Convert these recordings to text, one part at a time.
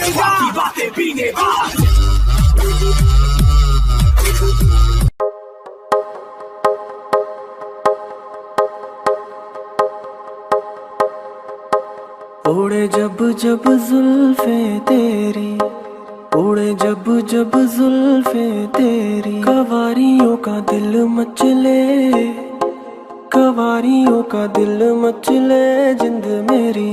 की बातें पीने बाद उड़े जब जब जुल्फे तेरी, उड़े जब जब जुल्फे तेरी, कवारियों का दिल मचले, कवारियों का दिल मचले जिंद मेरी।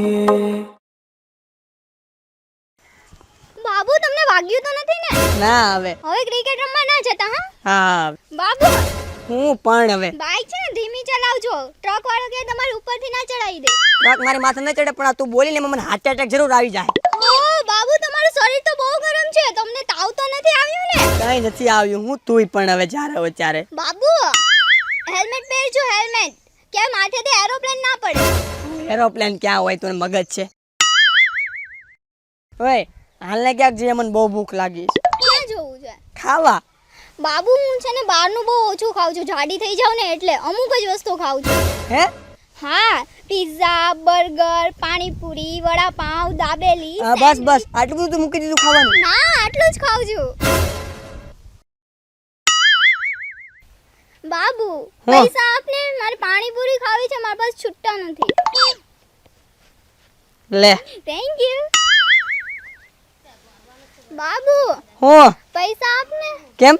બાબુ તમને વાગ્યું તો નથી ને? ના હવે ક્રિકેટ રમવા ના જતા? હા બાબુ હું પણ હવે બાઈક છે ને ધીમી ચલાવજો, ટ્રક વાળો કે તમારી ઉપરથી ના ચડાવી દે. ટ્રક મારી માથે ન ચડે, પણ આ તું બોલીને મને હાર્ટ એટેક જરૂર આવી જાય. ઓ બાબુ તમારું શરીર તો બહુ ગરમ છે, તમને તાવ તો નથી આવ્યું ને? કઈ નથી આવ્યું, હું તુંય પણ હવે જ્યારે હોય ત્યારે. બાબુ હેલ્મેટ પહેરજો, હેલ્મેટ, કે માથેથી એરોપ્લેન ના પડે. એરોપ્લેન ક્યાં હોય, તને મગજ છે? ઓય હાલને ક્યાંક જઈએ, મને બહુ ભૂખ લાગી છે. ક્યાં જવું છે? ખાવા. બાબુ હું છે ને બહારનું બહુ ઓછું ખાઉં છું, જાડી થઈ જાવ ને એટલે અમુક જ વસ્તુ ખાઉં છું. હે? હા, પિઝા, બર્ગર, પાણીપુરી, વડાપાઉં, દાબેલી. બસ બસ આટલું બધું મૂકી દીધું ખાવાનું? ના, આટલું જ ખાઉં છું. બાબુ પૈસા આપને, મારે પાણીપુરી ખાવી છે, મારી પાસે છૂટા નથી. લે. Thank you. બાબુ હો પૈસા આપને. કેમ?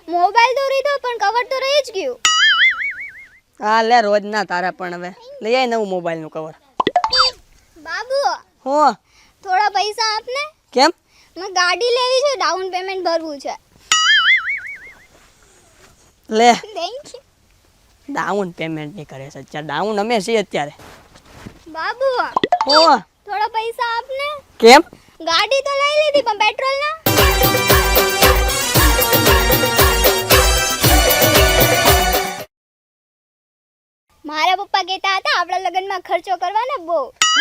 મોબાઈલ તો લીધો પણ કવર તો રહી જ ગયું. હા લે, રોજ ના તારા પણ હવે લઈ આય નવું મોબાઈલ નું કવર. બાબુ હો થોડા પૈસા આપને. કેમ? મને ગાડી લેવી છે, ડાઉન પેમેન્ટ ભરવું છે. લે. Thank you. ડાઉન પેમેન્ટ ની કરે છે અત્યારે, ડાઉન અમે છીએ અત્યારે. બાબુ હો થોડા પૈસા આપને. કેમ? ગાડી તો લઈ લીધી પણ પેટ્રોલ ના. મારા પપ્પા કહેતા હતા આપણા લગ્નમાં ખર્ચો કરવાનો બહુ.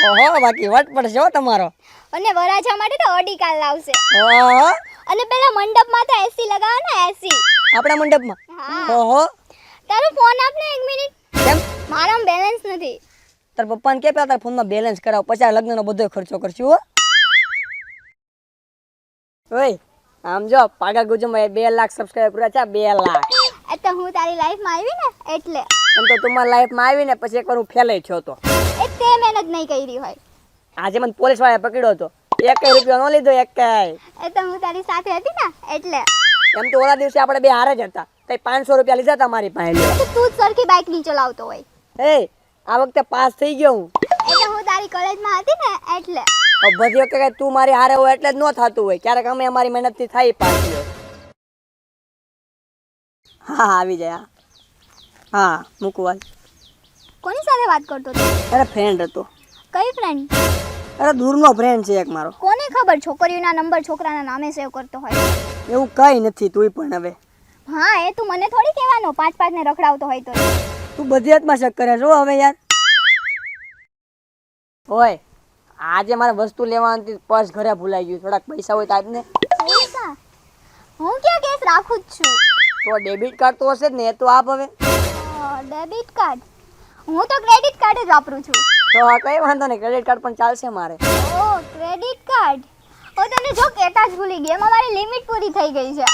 ઓહો, બાકી વટ પડશે હો તમારો. અને વરાજા માટે તો ઓડી કાર લાવશે. ઓહો, અને પેલા મંડપમાં તો એસી લગાવવાના, એસી આપણા મંડપમાં. હા. ઓહો, તારો ફોન આપને 1 મિનિટ. કેમ? મારામાં બેલેન્સ નથી. તાર પપ્પાને કે તારા ફોનમાં બેલેન્સ કરાવ, પછી આ લગ્નનો બધો ખર્ચો કરશું હો. ઓય આમ જો પાગા ગુજમાં 2 લાખ સબસ્ક્રાઇબર પૂરા છે, 2 લાખ. એ તો હું તારી લાઈફમાં આવી ને એટલે. એમ તો તું મારી લાઈફમાં આવી ને પછી એકવાર હું ફેલાઈ થયો તો. એ તે મહેનત નહીં કરી હોય. આજે મને પોલીસ વાળાએ પકડ્યો હતો, 1 રૂપિયા નો લીધો, 1. એ તો હું તારી સાથે હતી ને એટલે. એમ તો ઓલા દિવસે આપણે બે હારે જ હતા, તઈ 500 રૂપિયા લીધા હતા મારી પાસે. તો તું જ સરખી બાઇક નહીં ચલાવતો હોય. એ આ વખતે પાસ થઈ ગયો હું. એટલે હું તારી કોલેજમાં હતી ને એટલે. બધી વખતે તું મારી હારે હોય એટલે જ ન થતું હોય, ક્યારેક અમે અમારી મહેનતથી થાય પાસ. હા આવી જાય. હા મૂકવાલ. કોની સાથે વાત કરતો હતો? અરે ફ્રેન્ડ હતો. કઈ ફ્રેન્ડ? અરે દૂરનો ફ્રેન્ડ છે એક મારો. કોને ખબર છોકરીઓના નંબર છોકરાના નામે સેવ કરતો હોય. એવું કઈ નથી, તુંય પણ હવે. હા એ તું મને થોડી કહેવાનો 5-5 ને રખડાવતો હોય તો. તું બધી હાથમાં શક કરે છો હવે યાર. ઓય આજે મારે વસ્તુ લેવાની હતી, પર્સ ઘરે ભૂલાઈ ગયું, થોડાક પૈસા હોય તો આપને. પૈસા? હું ક્યાં કેસ રાખું જ છું. તો ડેબિટ કાર્ડ તો હશે જ ને, એ તો આપ હવે. Debit card? હું તો ક્રેડિટ કાર્ડ જ વાપરું છું. તો કઈ વાંધો નહીં, ક્રેડિટ કાર્ડ પણ ચાલશે મારે. ઓ ક્રેડિટ કાર્ડ? ઓ તને જો કેતા જ ભૂલી ગઈ, એમાં મારી લિમિટ પૂરી થઈ ગઈ છે.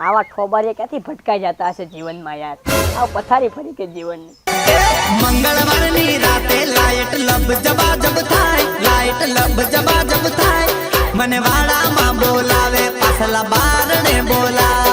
આવા ઠોબારીએ ક્યાંથી ભટકાઈ જતા હશે જીવનમાં યાર, આ પથારી ફરી કે જીવનની. મંગળવારની રાતે લાઈટ લબ જબાજબ થાય, લાઈટ લબ જબાજબ થાય, મને વાડામાં બોલાવે, પાછલા બારણે બોલાવે.